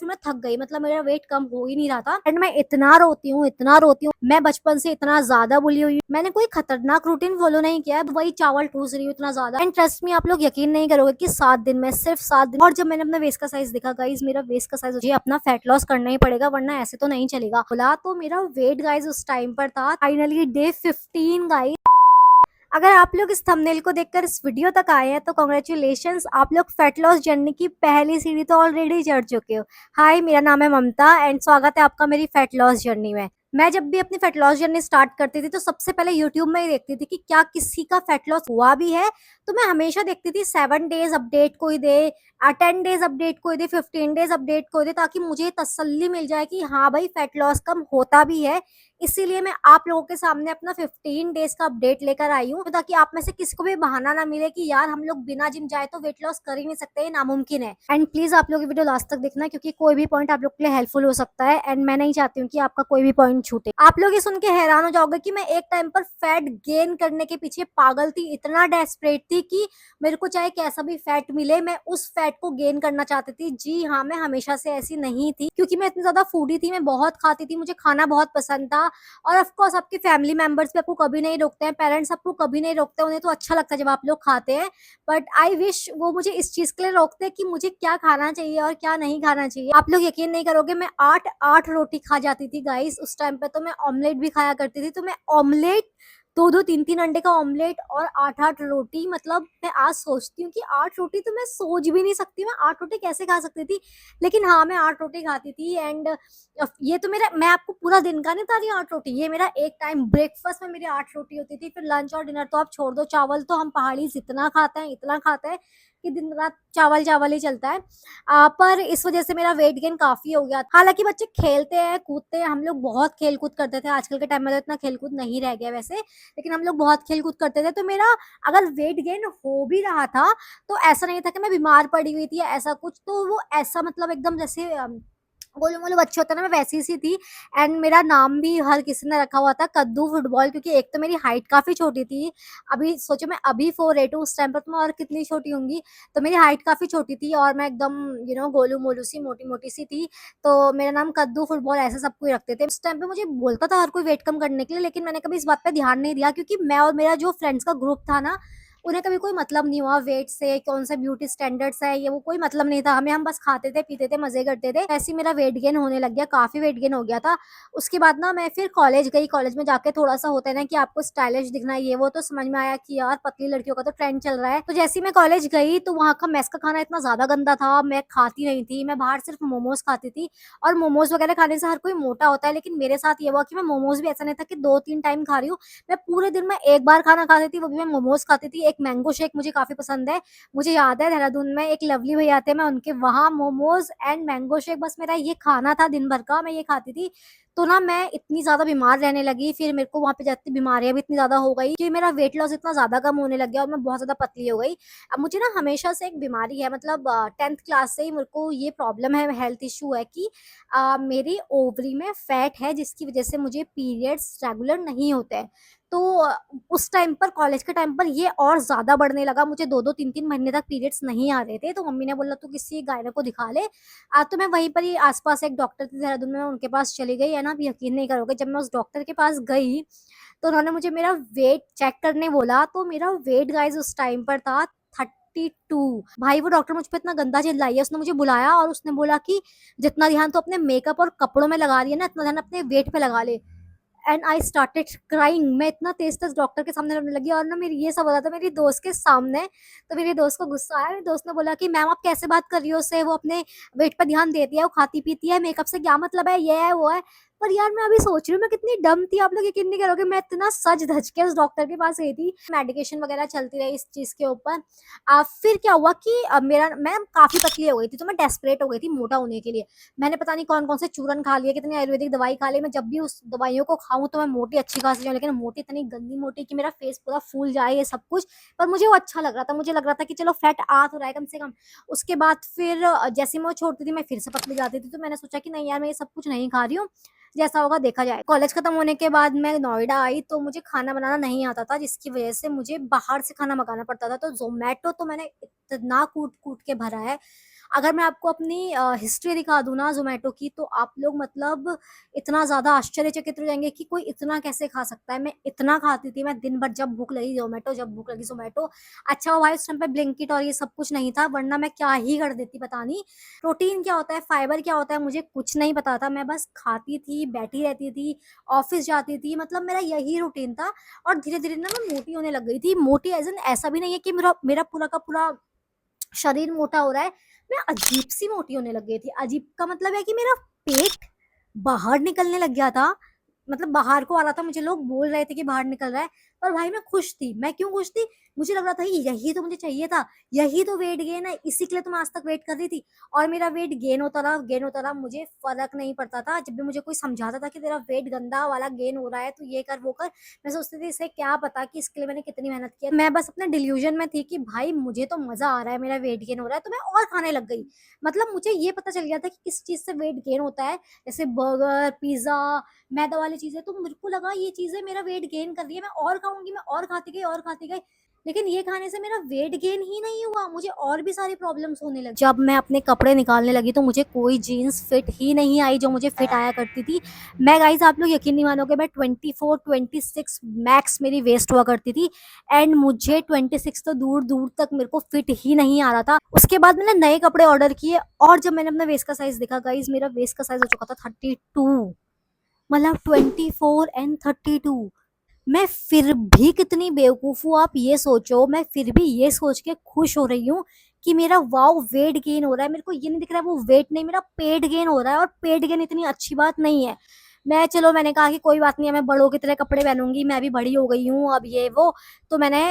फिर मैं थक गई, मतलब मेरा वेट कम हो ही नहीं रहा था एंड मैं इतना रोती हूँ, इतना रोती हूँ। मैं बचपन से इतना ज्यादा बुली हुई हूँ, मैंने कोई खतरनाक रूटीन फॉलो नहीं किया है, वही चावल ठूस रही हूँ इतना ज्यादा। एंड ट्रस्ट मी, आप लोग यकीन नहीं करोगे कि 7 दिन में, सिर्फ 7 दिन, और जब मैंने अपना वेस्ट का साइज देखा गाइज, मेरा वेस्ट का साइज, मुझे अपना फैट लॉस करना ही पड़ेगा वरना ऐसे तो नहीं चलेगा बोला। तो मेरा वेट गाइज उस टाइम पर था फाइनली डे 15 गाइज। अगर आप लोग इस थंबनेल को देखकर इस वीडियो तक आए हैं तो कॉन्ग्रेचुलेशंस, आप लोग फैट लॉस जर्नी की पहली सीढ़ी तो ऑलरेडी चढ़ चुके हो। हाय, मेरा नाम है ममता एंड स्वागत है आपका मेरी फैट लॉस जर्नी में। मैं जब भी अपनी फैट लॉस जर्नी स्टार्ट करती थी तो सबसे पहले यूट्यूब में ही देखती थी कि क्या किसी का फैट लॉस हुआ भी है। तो मैं हमेशा देखती थी 7 डेज अपडेट कोई दे, 10 डेज अपडेट कोई दे, 15 डेज अपडेट कोई दे, ताकि मुझे तसल्ली मिल जाए कि हाँ भाई फैट लॉस कम होता भी है। इसीलिए मैं आप लोगों के सामने अपना 15 डेज का अपडेट लेकर आई हूँ, ताकि आप में से किसी को भी बहाना ना मिले कि यार हम लोग बिना जिम जाए तो वेट लॉस कर ही नहीं सकते, ये नामुमकिन है। एंड प्लीज आप लोग ये वीडियो लास्ट तक देखना, क्योंकि कोई भी पॉइंट आप लोग के लिए हेल्पफुल हो सकता है एंड मैं नहीं चाहती हूँ कि आपका कोई भी पॉइंट छूटे। आप लोग ये सुन के हैरान हो जाओगे कि मैं एक टाइम पर फैट गेन करने के पीछे पागल थी, इतना डेस्परेट थी कि मेरे को चाहे कैसा भी फैट मिले मैं उस फैट को गेन करना चाहती थी। जी हाँ, मैं हमेशा से ऐसी नहीं थी, क्योंकि मैं इतनी ज्यादा फूडी थी, मैं बहुत खाती थी, मुझे खाना बहुत पसंद था। और ऑफ कोर्स आपके फैमिली मेंबर्स भी आपको कभी नहीं रोकते हैं, पेरेंट्स आपको कभी नहीं रोकते, उन्हें तो अच्छा लगता है जब आप लोग खाते हैं। बट आई विश वो मुझे इस चीज के लिए रोकते हैं कि मुझे क्या खाना चाहिए और क्या नहीं खाना चाहिए। आप लोग यकीन नहीं करोगे, मैं 8-8 रोटी खा जाती थी गाइस उस टाइम पे। तो मैं ऑमलेट भी खाया करती थी, तो मैं ऑमलेट, 2-2 3-3 अंडे का ऑमलेट और 8-8 रोटी, मतलब मैं आज सोचती हूँ कि 8 रोटी तो मैं सोच भी नहीं सकती, मैं 8 रोटी कैसे खा सकती थी। लेकिन हाँ, मैं 8 रोटी खाती थी एंड ये तो मेरा, मैं आपको पूरा दिन का नहीं बता रही हूँ 8 रोटी, ये मेरा एक टाइम ब्रेकफास्ट में मेरी 8 रोटी होती थी। फिर लंच और डिनर तो आप छोड़ दो, चावल तो हम पहाड़ी इतना खाते हैं, इतना खाते हैं कि दिन रात चावल चावल ही चलता है। पर इस वजह से मेरा वेट गेन काफी हो गया। हालांकि बच्चे खेलते हैं कूदते हैं, हम लोग बहुत खेल कूद करते थे, आजकल के टाइम में तो इतना खेल कूद नहीं रह गया वैसे, लेकिन हम लोग बहुत खेल कूद करते थे। तो मेरा अगर वेट गेन हो भी रहा था तो ऐसा नहीं था कि मैं बीमार पड़ी हुई थी या ऐसा कुछ, तो वो ऐसा मतलब एकदम जैसे गोलू मोलू बच्चे होते हैं ना, मैं वैसी सी थी। एंड मेरा नाम भी हर किसी ने रखा हुआ था कद्दू फुटबॉल, क्योंकि एक तो मेरी हाइट काफी छोटी थी। अभी सोचो, मैं अभी 4'8" हूँ, उस टाइम पर तो मैं और कितनी छोटी होंगी। तो मेरी हाइट काफी छोटी थी और मैं एकदम गोलू मोलू सी मोटी मोटी सी थी। तो मेरा नाम कद्दू फुटबॉल ऐसे सब कोई रखते थे। उस टाइम पे मुझे बोलता था हर कोई वेट कम करने के लिए, लेकिन मैंने कभी इस बात पे ध्यान नहीं दिया, क्योंकि मैं और मेरा जो फ्रेंड्स का ग्रुप था ना, उन्हें कभी कोई मतलब नहीं हुआ वेट से, कौन सा ब्यूटी स्टैंडर्ड्स है ये वो, कोई मतलब नहीं था हमें। हम बस खाते थे पीते थे मजे करते थे। ऐसे ही मेरा वेट गेन होने लग गया, काफी वेट गेन हो गया था। उसके बाद ना मैं फिर कॉलेज गई, कॉलेज में जाके थोड़ा सा होता है ना कि आपको स्टाइलिश दिखना है ये वो, तो समझ में आया कि यार पतली लड़कियों का तो ट्रेंड चल रहा है। तो जैसे ही मैं कॉलेज गई तो वहाँ का मेस का खाना इतना ज्यादा गंदा था, मैं खाती नहीं थी, मैं बाहर सिर्फ मोमोज खाती थी। और मोमोज वगैरह खाने से हर कोई मोटा होता है, लेकिन मेरे साथ ये हुआ कि मैं मोमोज भी ऐसा नहीं था कि 2-3 टाइम खा रही हूँ, मैं पूरे दिन में एक बार खाना खाती थी, वो भी मैं मोमोज खाती थी। एक मैंगो शेक मुझे काफी पसंद है, मुझे याद है देहरादून में एक लवली भैया आते हैं, मैं उनके वहां मोमोज एंड मैंगो शेक, बस मेरा ये खाना था दिन भर का, मैं ये खाती थी। तो ना मैं इतनी ज्यादा बीमार रहने लगी, फिर मेरे को वहां पे जाती बीमारियां भी इतनी ज्यादा हो गई कि मेरा वेट लॉस इतना ज्यादा कम होने लग गया और मैं बहुत ज्यादा पतली हो गई। अब मुझे ना हमेशा से एक बीमारी है, मतलब 10th क्लास से ही मेरे को ये प्रॉब्लम है, हेल्थ इशू है कि मेरी ओवरी में फैट है, जिसकी वजह से मुझे पीरियड्स रेगुलर नहीं होते हैं। तो उस टाइम पर, कॉलेज के टाइम पर ये और ज्यादा बढ़ने लगा, मुझे 2-2 3-3 महीने तक पीरियड्स नहीं आ रहे थे। तो मम्मी ने बोला तू किसी गायने को दिखा ले। तो मैं वहीं पर ही आसपास एक डॉक्टर थे देहरादून में, उनके पास चली गई है ना। आप यकीन नहीं करोगे, जब मैं उस डॉक्टर के पास गई तो उन्होंने मुझे मेरा वेट चेक करने बोला, तो मेरा वेट गाइज उस टाइम पर था 32। भाई वो डॉक्टर मुझ पे इतना गंदा चिल्लाई, उसने मुझे बुलाया और उसने बोला कि जितना ध्यान तो अपने मेकअप और कपड़ों में लगा रही है ना, इतना ध्यान अपने वेट पे लगा ले। एंड आई स्टार्टेड क्राइंग, मैं इतना तेज तेज डॉक्टर के सामने रोने लगी। और ना मेरी ये सब हो रहा था मेरी दोस्त के सामने। तो मेरी दोस्त को गुस्सा आया, मेरी दोस्त ने बोला कि मैम आप कैसे बात कर रही हो उससे, वो अपने वेट पर ध्यान देती है, वो खाती पीती है, मेकअप से क्या मतलब है, ये है वो है। पर यार मैं अभी सोच रही हूँ मैं कितनी डम थी, आप लोग यकीन नहीं करोगे, मैं इतना सज धज के उस डॉक्टर के पास गई थी। मेडिकेशन वगैरह चलती रही इस चीज के ऊपर। फिर क्या हुआ कि मेरा, मैं काफी पतली हो गई थी, तो मैं डेस्परेट हो गई थी मोटा होने के लिए। मैंने पता नहीं कौन कौन से चूरन खा लिए, कितनी आयुर्वेदिक दवाई खा ली, मैं जब भी उस दवाइयों को खाऊं तो मैं मोटी अच्छी खासी जाऊं, लेकिन मोटी इतनी गंदी मोटी कि मेरा फेस पूरा फूल जाए, ये सब कुछ। पर मुझे वो अच्छा लग रहा था, मुझे लग रहा था कि चलो फैट आ तो रहा है कम से कम। उसके बाद फिर जैसे मैं वो छोड़ती थी मैं फिर से पतली जाती थी। तो मैंने सोचा कि नहीं यार, मैं ये सब कुछ नहीं खा रही हूँ, जैसा होगा देखा जाए। कॉलेज खत्म होने के बाद मैं नोएडा आई तो मुझे खाना बनाना नहीं आता था, जिसकी वजह से मुझे बाहर से खाना मंगाना पड़ता था। तो जोमेटो तो मैंने इतना कूट कूट के भरा है। अगर मैं आपको अपनी हिस्ट्री दिखा दूँ ना ज़ोमैटो की, तो आप लोग मतलब इतना ज़्यादा आश्चर्यचकित हो जाएँगे कि कोई इतना कैसे खा सकता है। मैं इतना खाती थी, मैं दिन भर जब भूख लगी ज़ोमैटो, जब भूख लगी ज़ोमैटो। अच्छा हुआ इस टाइम पे ब्लिंकिट और ये सब कुछ नहीं था, वरना मैं क्या ही कर देती पता नहीं। प्रोटीन क्या होता है, फाइबर क्या होता है, मुझे कुछ नहीं पता था। मैं बस खाती थी, बैठी रहती थी, ऑफ़िस जाती थी, मतलब मेरा यही रूटीन था। और धीरे-धीरे ना मैं मोटी होने लग गई थी। मोटी एज़ इन ऐसा भी नहीं है कि मेरा मेरा पूरा का पूरा शरीर मोटा हो रहा है, मैं अजीब-सी मोटी होने लग गई थी। अजीब का मतलब है कि मेरा पेट बाहर निकलने लग गया था। मतलब बाहर को आ रहा था, मुझे लोग बोल रहे थे कि बाहर निकल रहा है, पर भाई मैं खुश थी। मैं क्यों खुश थी? मुझे लग रहा था कि यही तो मुझे चाहिए था, यही तो वेट गेन है, इसी के लिए तो मैं आज तक वेट कर रही थी। और मेरा वेट गेन होता रहा, मुझे फ़र्क नहीं पड़ता था। जब भी मुझे कोई समझाता था कि तेरा वेट गंदा वाला गेन हो रहा है, तू ये कर, वो कर, मैं सोचती थी इसे क्या पता कि इसके लिए मैंने कितनी मेहनत की है। मैं बस अपने डिल्यूज़न में थी कि भाई मुझे तो मज़ा आ रहा है, मेरा वेट गेन हो रहा है, तो मैं और खाने लग गई। मतलब मुझे ये पता चल गया था कि किस चीज़ से वेट गेन होता है, जैसे बर्गर, पिज़्ज़ा, मैदा वाली चीज़ें। तो मेरे को लगा ये चीज़ें मेरा वेट गेन कर रही है, मैं और खाऊँगी, मैं और खाती गई और खाती गई। लेकिन ये खाने से मेरा वेट गेन ही नहीं हुआ, मुझे और भी सारी प्रॉब्लम्स होने लगी। जब मैं अपने कपड़े निकालने लगी तो मुझे कोई जीन्स फिट ही नहीं आई जो मुझे फिट आया करती थी। मैं गाइज़ आप लोग यकीन नहीं मानोगे, मैं 24-26 मैक्स मेरी वेस्ट हुआ करती थी एंड मुझे 26 तो दूर-दूर तक मेरे को फिट ही नहीं आ रहा था। उसके बाद मैंने नए कपड़े ऑर्डर किए और जब मैंने अपना वेस्ट का साइज़ देखा गाइज़, मेरा वेस्ट का साइज़ हो चुका था 32। मतलब 24 एंड 32। मैं फिर भी कितनी बेवकूफ़ हूँ आप ये सोचो, मैं फिर भी ये सोच के खुश हो रही हूँ कि मेरा वॉव वेट गेन हो रहा है। मेरे को ये नहीं दिख रहा है वो वेट नहीं, मेरा पेट गेन हो रहा है और पेट गेन इतनी अच्छी बात नहीं है। मैंने कहा कि कोई बात नहीं है, मैं बड़ों की तरह कपड़े पहनूँगी, मैं भी बड़ी हो गई हूँ अब ये वो। तो मैंने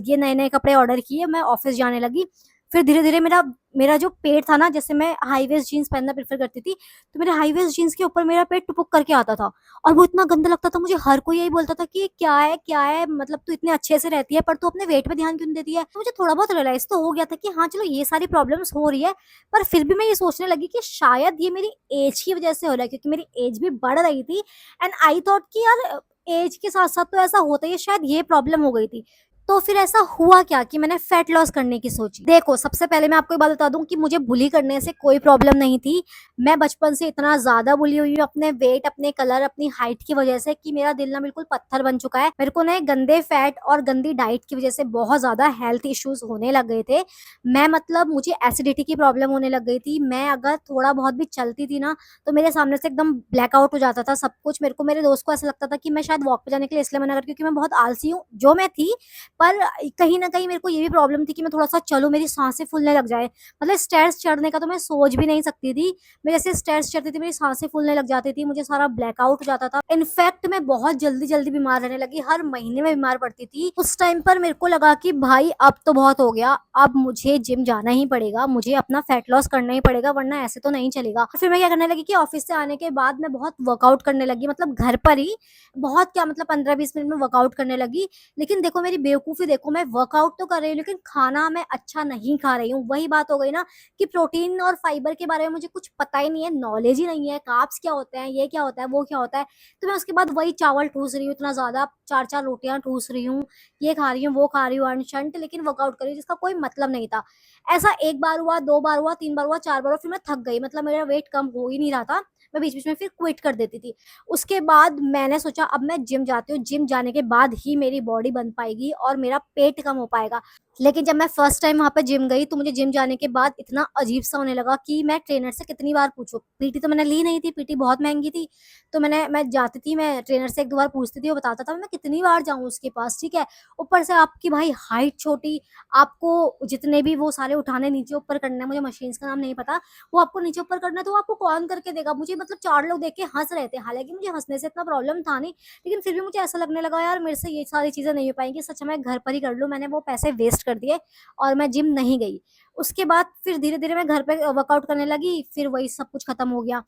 ये नए-नए कपड़े ऑर्डर किए, मैं ऑफ़िस जाने लगी। फिर धीरे-धीरे मेरा मेरा जो पेट था ना, जैसे मैं हाई वेस्ट जीन्स पहनना प्रेफ़र करती थी, तो मेरे हाई वेस्ट जीन्स के ऊपर मेरा पेट टुपुक करके आता था। और वो इतना गंदा लगता था, मुझे हर कोई यही बोलता था कि ये क्या है? मतलब तू इतने अच्छे से रहती है पर तू अपने वेट पे ध्यान क्यों नहीं देती है? तो मुझे थोड़ा बहुत रियलाइज़ तो हो गया था कि हाँ, चलो ये सारी प्रॉब्लम्स हो रही है, पर फिर भी मैं ये सोचने लगी कि शायद ये मेरी ऐज की वज़ह से हो रहा है, क्योंकि मेरी ऐज भी बढ़ रही थी एंड आई थॉट कि यार ऐज के साथ-साथ तो ऐसा होता ही है, शायद ये प्रॉब्लम हो गई थी। तो फिर ऐसा हुआ क्या कि मैंने फैट लॉस करने की सोची। देखो, सबसे पहले मैं आपको एक बात बता दूँ कि मुझे बुली करने से कोई प्रॉब्लम नहीं थी। मैं बचपन से इतना ज़्यादा बुली हुई हूँ अपने वेट, अपने कलर, अपनी हाइट की वज़ह से कि मेरा दिल ना बिल्कुल पत्थर बन चुका है। मेरे को ना ये गंदे फैट और गंदी डाइट की वज़ह से बहुत ज़्यादा हेल्थ इश्यूज़ होने लग गए थे। मैं मतलब मुझे एसिडिटी की प्रॉब्लम होने लग गई थी। मैं अगर थोड़ा बहुत भी चलती थी ना, तो मेरे सामने से एकदम ब्लैकआउट हो जाता था सब कुछ। मेरे को मेरे दोस्त को ऐसा लगता था कि मैं शायद वॉक पे जाने के लिए इसलिए मना करती हूँ क्योंकि मैं बहुत आलसी हूँ, जो मैं थी। पर कहीं न कहीं मेरे को ये भी प्रॉब्लम थी कि मैं थोड़ा-सा चलूँ, मेरी साँसें फूलने लग जाएँ। मतलब स्टेयर्स चढ़ने का तो मैं सोच भी नहीं सकती थी। मैं जैसे स्टेयर्स चढ़ती थी, मेरी साँसें फूलने लग जाती थी, मुझे सारा ब्लैकआउट हो जाता था। इनफैक्ट मैं बहुत जल्दी-जल्दी बीमार रहने लगी, हर महीने में बीमार पड़ती थी। उस टाइम पर मेरे को लगा कि भाई अब तो बहुत हो गया, अब मुझे जिम जाना ही पड़ेगा, मुझे अपना फैट लॉस करना ही पड़ेगा वरना ऐसे तो नहीं चलेगा। फिर मैं क्या करने लगी कि ऑफ़िस से आने के बाद मैं बहुत वर्कआउट करने लगी, मतलब घर पर ही, बहुत क्या मतलब 15-20 मिनट में वर्कआउट करने लगी। लेकिन देखो मेरी बेवकूफ़ी देखो, मैं वर्कआउट तो कर रही हूँ लेकिन खाना मैं अच्छा नहीं खा रही हूँ। वही बात हो गई ना कि प्रोटीन और फाइबर के बारे में मुझे कुछ पता ही नहीं है, नॉलेज ही नहीं है, कार्ब्स क्या होते हैं, ये क्या होता है, वो क्या होता है। तो मैं उसके बाद वही चावल ठूस रही हूँ इतना ज़्यादा, 4-4 रोटियाँ ठूस रही हूँ, ये खा रही हूँ, वो खा रही हूँ अनशंट, लेकिन वर्कआउट कर रही हूँ जिसका कोई मतलब नहीं था। ऐसा 1 बार हुआ, 2 बार हुआ, 3 बार हुआ, 4 बार हुआ, फिर मैं थक गई, मतलब मेरा वेट कम हो ही नहीं रहा था। मैं बीच-बीच में फिर क्विट कर देती थी। उसके बाद मैंने सोचा अब मैं जिम जाती हूँ, जिम जाने के बाद ही मेरी बॉडी बन पाएगी और मेरा पेट कम हो पाएगा। लेकिन जब मैं फर्स्ट टाइम वहाँ पे जिम गई तो मुझे जिम जाने के बाद इतना अजीब-सा होने लगा कि मैं ट्रेनर से कितनी बार पूछूँ। पीटी तो मैंने ली नहीं थी, पीटी बहुत महँगी थी। तो मैं जाती थी, मैं ट्रेनर से 1-2 बार पूछती थी, वो बताता था, मैं कितनी बार जाऊँ उसके पास, ठीक है? ऊपर से आपकी भाई हाइट छोटी, आपको जितने भी वो सारे उठाने नीचे-ऊपर करना है, मुझे मशीन्स का नाम नहीं पता, वो आपको नीचे-ऊपर करना है तो वो आपको कौन करके देगा? मुझे मतलब 4 लोग देख के हँस रहे थे, हालाँकि मुझे हँसने से इतना प्रॉब्लम था नहीं, लेकिन फिर भी मुझे ऐसा लगने लगा यार मेरे से ये सारी चीज़ें नहीं हो पाएँगी, सच में घर पर ही कर लूँ। मैंने वो पैसे वेस्ट कर दिए और मैं जिम नहीं गई। उसके बाद फिर धीरे-धीरे मैं घर पे वर्कआउट करने लगी, फिर वही सब कुछ खत्म हो गया।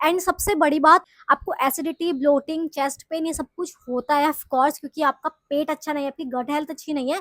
एंड सबसे बड़ी बात, आपको एसिडिटी, ब्लोटिंग, चेस्ट पेन ये सब कुछ होता है ऑफ कोर्स, क्योंकि आपका पेट अच्छा नहीं है, आपकी गट हेल्थ अच्छी नहीं है।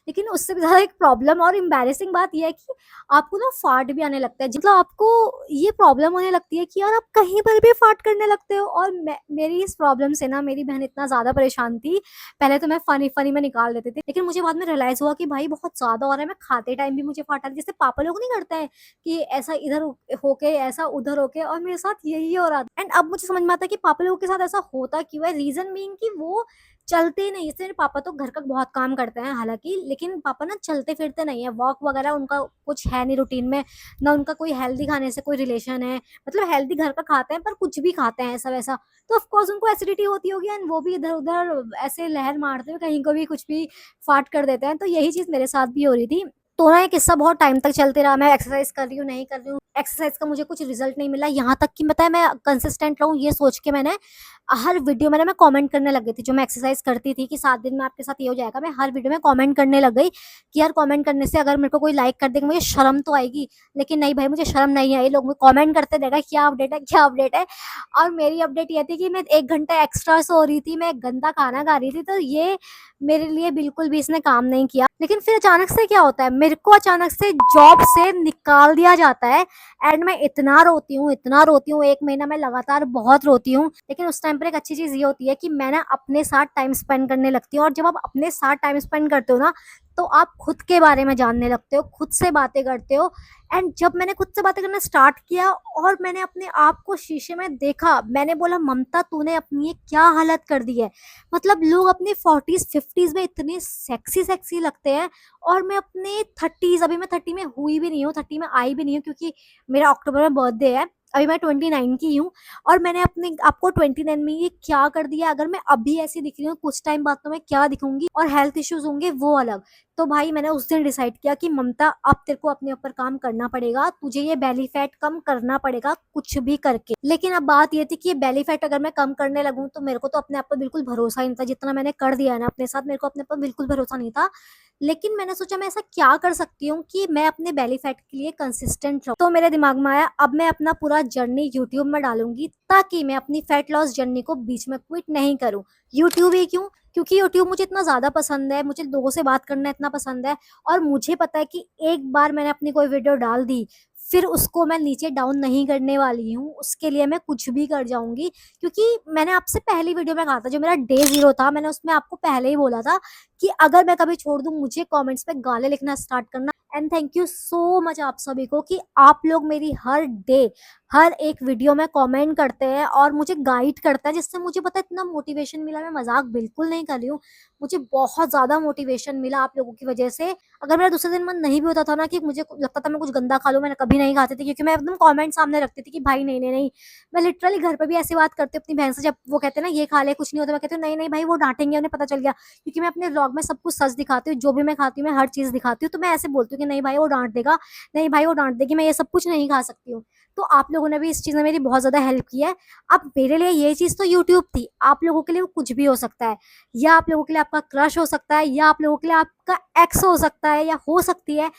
लेकिन उससे भी ज़्यादा एक प्रॉब्लम और एम्बैरेसिंग बात ये है कि आपको ना फार्ट भी आने लगता है। मतलब आपको ये प्रॉब्लम होने लगती है कि यार आप कहीं पर भी फार्ट करने लगते हो। और मेरी इस प्रॉब्लम से ना मेरी बहन इतना ज़्यादा परेशान थी। पहले तो मैं फनी फनी में निकाल देती थी, लेकिन मुझे बाद में रियलाइज़ हुआ कि भाई बहुत ज़्यादा हो रहा है, मैं खाते टाइम भी मुझे फाट आ रही है। जैसे पापा लोग नहीं करते हैं कि ऐसा इधर होके ऐसा उधर होके, और मेरे साथ यही हो रहा था। एंड अब मुझे समझ में आता है कि पापा लोगों के साथ ऐसा होता क्यों है। रीज़न बीइंग कि वो चलते ही नहीं। जैसे मेरे पापा तो घर का बहुत काम करते हैं हालाँकि, लेकिन पापा ना चलते-फिरते नहीं है, वॉक वगैरह उनका कुछ है नहीं रूटीन में, ना उनका कोई हेल्दी खाने से कोई रिलेशन है। मतलब हेल्दी घर का खाते हैं पर कुछ भी खाते हैं ऐसा-वैसा, तो ऑफ कोर्स उनको एसिडिटी होती होगी एंड वो भी इधर-उधर ऐसे लहर मारते हुए कहीं को भी कुछ भी फाट कर देते हैं। तो यही चीज़ मेरे साथ भी हो रही थी। तो ना ये किस्सा बहुत टाइम तक चलते रहा। मैं एक्सरसाइज़ कर रही हूँ, नहीं कर रही हूँ, एक्सरसाइज़ का मुझे कुछ रिज़ल्ट नहीं मिला। यहाँ तक कि पता है मैं कंसिस्टेंट रहूँ ये सोच के मैंने हर वीडियो में ना मैं कमेंट करने लग गई थी। जो मैं एक्सरसाइज़ करती थी कि 7 दिन में आपके साथ ये हो जाएगा, मैं हर वीडियो में कमेंट करने लग गई कि यार कमेंट करने से अगर मेरे को कोई लाइक कर देगा मुझे शर्म तो आएगी। लेकिन नहीं भाई, मुझे शर्म नहीं आई। लोग कमेंट करते रहेगा क्या अपडेट है, क्या अपडेट है। और मेरी अपडेट ये थी कि मैं 1 घंटा एक्स्ट्रा सो रही थी, मैं गंदा खाना खा रही थी, तो ये मेरे लिए बिल्कुल भी इसने काम नहीं किया। लेकिन फिर अचानक से क्या होता है, मेरे को अचानक से जॉब से निकाल दिया जाता है एंड मैं इतना रोती हूँ, इतना रोती हूँ, 1 महीना मैं लगातार बहुत रोती हूँ। लेकिन उस टाइम पर एक अच्छी चीज़ ये होती है कि मैं ना अपने साथ टाइम स्पेंड करने लगती हूँ, और जब आप अपने साथ टाइम स्पेंड करते हो ना, तो आप खुद के बारे में जानने लगते हो, खुद से बातें करते हो। एंड जब मैंने खुद से बातें करना स्टार्ट किया और मैंने अपने आप को शीशे में देखा, मैंने बोला ममता तूने अपनी ये क्या हालत कर दी है। मतलब लोग अपने 40s 50s में इतने सेक्सी सेक्सी लगते हैं, और मैं अपने 30s, अभी मैं 30 में हुई भी नहीं हूँ, 30 में आई भी नहीं हूँ, क्योंकि मेरा अक्टूबर में बर्थडे है। अभी मैं 29 की हूँ, और मैंने अपने आपको 29 में ये क्या कर दिया। अगर मैं अभी ऐसी दिख रही हूँ, कुछ टाइम बाद तो मैं क्या दिखूंगी, और हेल्थ इश्यूज होंगे वो अलग। तो भाई मैंने उस दिन डिसाइड किया कि ममता अब तेरे को अपने ऊपर काम करना पड़ेगा, तुझे ये बेली फैट कम करना पड़ेगा कुछ भी करके। लेकिन अब बात ये थी कि ये बेली फैट अगर मैं कम करने लगूं तो मेरे को तो अपने आप पर बिल्कुल भरोसा ही नहीं था। जितना मैंने कर दिया है ना अपने साथ, मेरे को अपने पर बिल्कुल भरोसा नहीं था। लेकिन मैंने सोचा मैं ऐसा क्या कर सकती हूँ कि मैं अपने बेली फैट के लिए कंसिस्टेंट रहूं। तो मेरे दिमाग में आया अब मैं अपना पूरा जर्नी यूट्यूब में डालूंगी, ताकि मैं अपनी फैट लॉस जर्नी को बीच में क्विट नहीं करूं। यूट्यूब ही क्यों, क्योंकि यूट्यूब मुझे इतना ज़्यादा पसंद है, मुझे लोगों से बात करना इतना पसंद है, और मुझे पता है कि एक बार मैंने अपनी कोई वीडियो डाल दी, फिर उसको मैं नीचे डाउन नहीं करने वाली हूँ। उसके लिए मैं कुछ भी कर जाऊँगी, क्योंकि मैंने आपसे पहली वीडियो में कहा था, जो मेरा डे 0 था, मैंने उसमें आपको पहले ही बोला था कि अगर मैं कभी छोड़ दूँ, मुझे कमेंट्स पे गाली लिखना स्टार्ट करना। And thank you so much आप सभी को कि आप लोग मेरी हर डे, हर एक वीडियो में कमेंट करते हैं और मुझे गाइड करता है, जिससे मुझे पता है इतना मोटिवेशन मिला। मैं मजाक बिल्कुल नहीं कर रही हूँ, मुझे बहुत ज़्यादा मोटिवेशन मिला आप लोगों की वजह से। अगर मेरा दूसरे दिन मन नहीं भी होता था ना, कि मुझे लगता था मैं कुछ गंदा खा लूँ, मैंने कभी नहीं खाती थी, क्योंकि मैं एकदम कमेंट सामने रखती थी कि भाई नहीं नहीं नहीं। मैं लिटरली घर पे भी ऐसी बात करती हूँ अपनी बहन से, जब वो कहते हैं ना ये खा ले कुछ नहीं होता, मैं कहती हूँ नहीं नहीं भाई वो डांटेंगे, उन्हें पता चल गया। क्योंकि मैं अपने व्लॉग में सब कुछ सच दिखाती हूँ, जो भी मैं खाती हूँ मैं हर चीज़ दिखाती हूँ। तो मैं ऐसे बोलती हूँ कि नहीं भाई वो डांट देगा, नहीं भाई वो डांट देगी, मैं ये सब कुछ नहीं खा सकती हूँ। तो आप लोगों ने भी इस चीज़ में मेरी बहुत ज़्यादा हेल्प की है। अब मेरे लिए ये चीज़ तो यूट्यूब थी, आप लोगों के लिए वो कुछ भी हो सकता है, या आप लोगों के लिए आपका क्रश हो सकता है, या आप लोगों के लिए आपका एक्स हो सकता है, या हो सकती है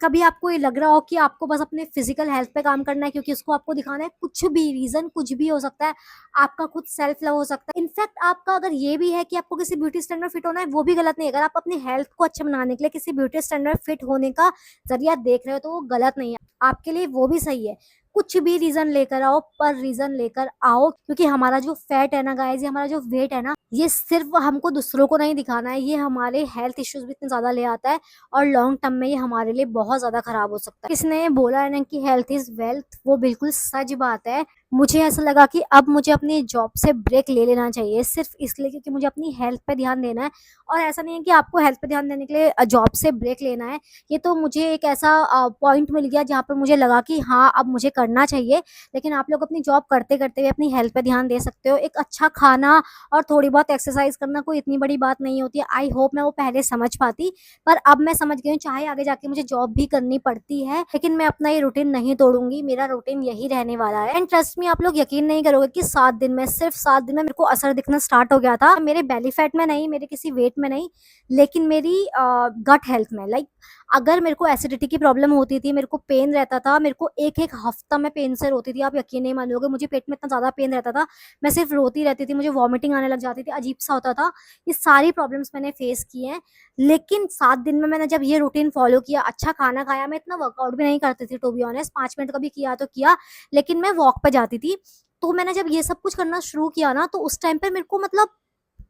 कभी आपको ये लग रहा हो कि आपको बस अपने फिजिकल हेल्थ पे काम करना है क्योंकि उसको आपको दिखाना है। कुछ भी रीज़न कुछ भी हो सकता है, आपका खुद सेल्फ लव हो सकता है। इनफैक्ट आपका अगर ये भी है कि आपको किसी ब्यूटी स्टैंडर्ड फिट होना है, वो भी गलत नहीं है। अगर आप अपनी हेल्थ को अच्छा बनाने के लिए किसी ब्यूटी स्टैंडर्ड फिट होने का जरिया देख रहे हो तो वो गलत नहीं है, आपके लिए वो भी सही है। कुछ भी रीज़न लेकर आओ, पर रीज़न लेकर आओ, क्योंकि हमारा जो फैट है ना गाइज़, ये हमारा जो वेट है ना, ये सिर्फ़ हमको दूसरों को नहीं दिखाना है, ये हमारे हेल्थ इश्यूज़ भी इतने ज़्यादा ले आता है, और लॉन्ग टर्म में ये हमारे लिए बहुत ज़्यादा ख़राब हो सकता है। किसने बोला है ना कि हेल्थ इज़ वेल्थ, वो बिल्कुल सच बात है। मुझे ऐसा लगा कि अब मुझे अपनी जॉब से ब्रेक ले लेना चाहिए, सिर्फ़ इसलिए क्योंकि मुझे अपनी हेल्थ पे ध्यान देना है। और ऐसा नहीं है कि आपको हेल्थ पे ध्यान देने के लिए जॉब से ब्रेक लेना है। ये तो मुझे एक ऐसा पॉइंट मिल गया जहाँ पर मुझे लगा कि हाँ, अब मुझे करना चाहिए। लेकिन आप लोग अपनी जॉब करते-करते भी अपनी हेल्थ पे ध्यान दे सकते हो। एक अच्छा खाना और थोड़ी बहुत एक्सरसाइज़ करना कोई इतनी बड़ी बात नहीं होती है। आई होप मैं वो पहले समझ पाती, पर अब मैं समझ गई हूँ, चाहे आगे जाके मुझे जॉब भी करनी पड़ती है, लेकिन मैं अपना ये रूटीन नहीं तोड़ूँगी। मेरा रूटीन यही रहने वाला है। एंड ट्रस्ट मी, आप लोग यकीन नहीं करोगे कि 7 दिन में, सिर्फ़ 7 दिन में मेरे को असर दिखना स्टार्ट हो गया था। मेरे बेली फैट में नहीं, मेरे किसी वेट में नहीं, लेकिन मेरी गट हेल्थ में। लाइक अगर मेरे को एसिडिटी की प्रॉब्लम होती थी, मेरे को पेन रहता था, मेरे को 1-1 हफ्ता मैं पेन से रोती थी, आप यकीन नहीं मानोगे, मुझे पेट में इतना ज़्यादा पेन रहता था, मैं सिर्फ़ रोती रहती थी, मुझे वॉमिटिंग आने लग जाती थी, अजीब-सा होता था। ये सारी प्रॉब्लम्स मैंने फेस की हैं, लेकिन 7 दिन में मैंने जब ये रूटीन फ़ॉलो किया, अच्छा खाना खाया, मैं इतना वर्कआउट भी नहीं करती थी टू बी ऑनेस्ट, 5 मिनट कभी किया तो किया, लेकिन मैं वॉक पे जाती थी। तो मैंने जब ये सब कुछ करना शुरू किया ना, तो उस टाइम पे मेरे को मतलब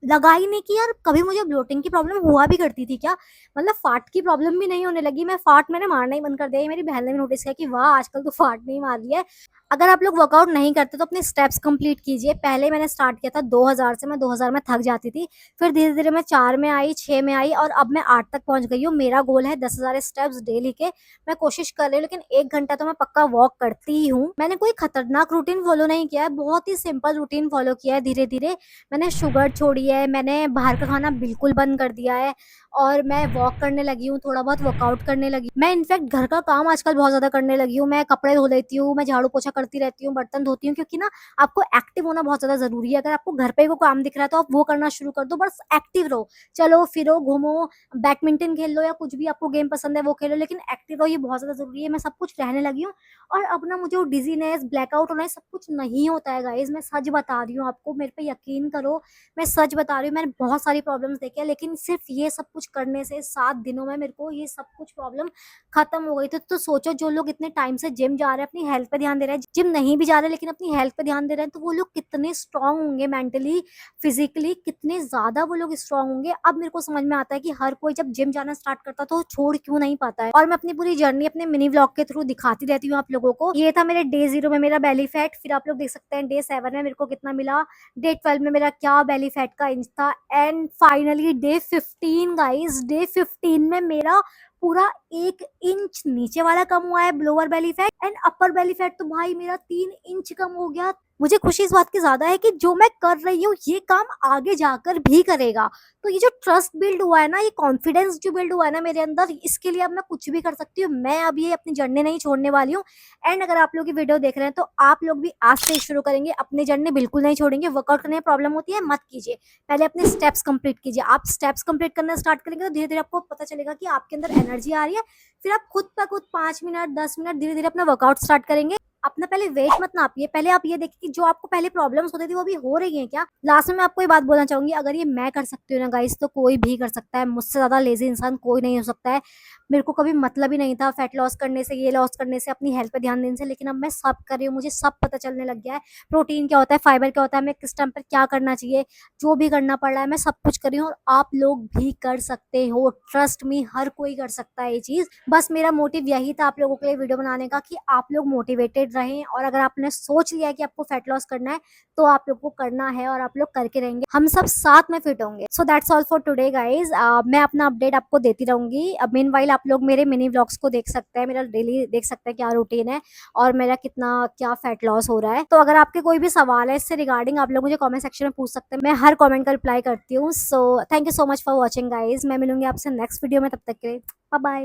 लगा ही नहीं कि यार कभी मुझे ब्लोटिंग की प्रॉब्लम हुआ भी करती थी क्या? मतलब फाट की प्रॉब्लम भी नहीं होने लगी, मैं फाट मैंने मारना ही बंद कर दिया। ये मेरी बहन ने भी नोटिस किया कि वाह! आजकल तो फाट नहीं मार रही है। अगर आप लोग वर्कआउट नहीं करते तो अपने स्टेप्स कंप्लीट कीजिए। पहले मैंने स्टार्ट किया था 2000 से, मैं 2000 में थक जाती थी। फिर धीरे-धीरे मैं 4 में आई, 6 में आई और अब मैं 8 तक पहुँच गई हूँ। मेरा गोल है 10,000 स्टेप्स डेली के। मैं कोशिश कर रही हूँ लेकिन 1 घंटा तो मैं पक्का वॉक करती ही हूँ। मैंने कोई खतरनाक रूटीन फॉलो नहीं किया है, बहुत ही सिंपल रूटीन फॉलो किया है धीरे-धीरे। मैंने शुगर छोड़ी है, मैंने बाहर का खाना बिल्कुल बंद कर दिया है और मैं वॉक करने लगी हूँ, थोड़ा बहुत वर्कआउट करने लगी। मैं इनफैक्ट घर का काम आजकल बहुत ज़्यादा करने लगी हूँ, मैं कपड़े धो लेती हूँ, मैं झाड़ू-पोछा करती रहती हूँ, बर्तन धोती हूँ क्योंकि ना आपको एक्टिव होना बहुत ज़्यादा ज़रूरी है। अगर आपको घर पे कोई काम दिख रहा है तो आप वो करना शुरू कर दो, बस एक्टिव रहो। चलो-फिरो, घूमो, बैडमिंटन खेल लो या कुछ भी आपको गेम पसंद है वो खेलो, लेकिन एक्टिव रहो, ये बहुत ज़्यादा ज़रूरी है। मैं सब कुछ रहने लगी हूँ और अब ना मुझे वो डिज़ीनेस, ब्लैकआउट होना, ये सब कुछ नहीं होता है गाइज़, मैं सच बता रही हूँ आपको, मेरे पे यकीन करो। मैं सच बता रही हूँ, मैंने बहुत सारी प्रॉब्लम्स देखी है, लेकिन सिर्फ़ ये सब कुछ करने से 7 दिनों में मेरे को ये सब कुछ प्रॉब्लम खत्म हो गई थी। तो सोचो जो लोग इतने टाइम से जिम जा रहे हैं, अपनी हेल्थ पे ध्यान दे रहे हैं, जिम नहीं भी जा रहे लेकिन अपनी हेल्थ पे ध्यान दे रहे हैं, तो वो लोग कितने स्ट्रॉन्ग होंगे मेंटली, फिज़िकली कितने ज़्यादा वो लोग स्ट्रॉन्ग होंगे। अब मेरे को समझ में आता है कि हर कोई जब जिम जाना स्टार्ट करता है तो वो छोड़ क्यों नहीं पाता है। और मैं अपनी पूरी जर्नी अपने मिनी व्लॉग के थ्रू दिखाती रहती हूँ आप लोगों को। ये था मेरे डे 0 में मेरा बेली फैट, फिर आप लोग देख सकते हैं डे 7 में मेरे को कितना मिला, डे 12 में मेरा क्या बेली फैट का इंच था and finally day 15 guys, day 15 में मेरा पूरा 1 इंच नीचे वाला कम हुआ है lower belly fat and upper belly fat तो भाई मेरा 3 इंच कम हो गया। मुझे खुशी इस बात की ज़्यादा है कि जो मैं कर रही हूँ ये काम आगे जाकर भी करेगा। तो ये जो ट्रस्ट बिल्ड हुआ है ना, ये कॉन्फिडेंस जो बिल्ड हुआ है ना मेरे अंदर, इसके लिए अब मैं कुछ भी कर सकती हूँ। मैं अब ये अपनी जर्नी नहीं छोड़ने वाली हूँ एंड अगर आप लोग ये वीडियो देख रहे हैं तो आप लोग भी आज से ही शुरू करेंगे, अपनी जर्नी बिल्कुल नहीं छोड़ेंगे। वर्कआउट करने में प्रॉब्लम होती है, मत कीजिए। पहले अपने स्टेप्स कंप्लीट कीजिए। आप स्टेप्स कंप्लीट करना स्टार्ट करेंगे तो धीरे-धीरे आपको पता चलेगा कि आपके अंदर एनर्जी आ रही है। फिर आप खुद ब खुद 5 मिनट, 10 मिनट धीरे-धीरे अपना वर्कआउट स्टार्ट करेंगे। अपना पहले वेट मत नापिए, पहले आप ये देखिए कि जो आपको पहले प्रॉब्लम्स होती थी वो अभी हो रही हैं क्या? लास्ट में मैं आपको ये बात बोलना चाहूँगी, अगर ये मैं कर सकती हूँ ना गाइस तो कोई भी कर सकता है। मुझसे ज़्यादा लेज़ी इंसान कोई नहीं हो सकता है। मेरे को कभी मतलब ही नहीं था फैट लॉस करने से, ये लॉस करने से, अपनी हेल्थ पे ध्यान देने से, लेकिन अब मैं सब कर रही हूँ, मुझे सब पता चलने लग गया है। प्रोटीन क्या होता है, फाइबर क्या होता है, हमें किस टाइम पर क्या करना चाहिए, जो भी करना पड़ रहा है मैं सब कुछ कर रही हूँ और आप लोग भी कर सकते हो। ट्रस्ट मी, हर कोई कर सकता है ये चीज़। बस मेरा मोटिव यही था आप लोगों के लिए वीडियो बनाने का कि आप लोग मोटिवेटेड रहें और अगर आपने सोच लिया है कि आपको फैट लॉस करना है, तो आप लोग को करना है और आप लोग करके रहेंगे। हम सब साथ में फिट होंगे। So that's all for today guys. मैं अपना अपडेट आपको देती रहूँगी। मीनव्हाइल आप लोग मेरे मिनी व्लॉग्स को देख सकते हैं, मेरा डेली देख सकते हैं क्या रूटीन है और मेरा कितना क्या फैट लॉस हो रहा है। तो अगर आपके कोई भी सवाल है इससे रिगार्डिंग, आप लोग मुझे कमेंट सेक्शन में पूछ सकते हैं। मैं हर कमेंट का रिप्लाई करती हूँ। So thank you so much for watching guys. मैं मिलूँगी आपसे नेक्स्ट वीडियो में, तब तक के लिए बाय बाय।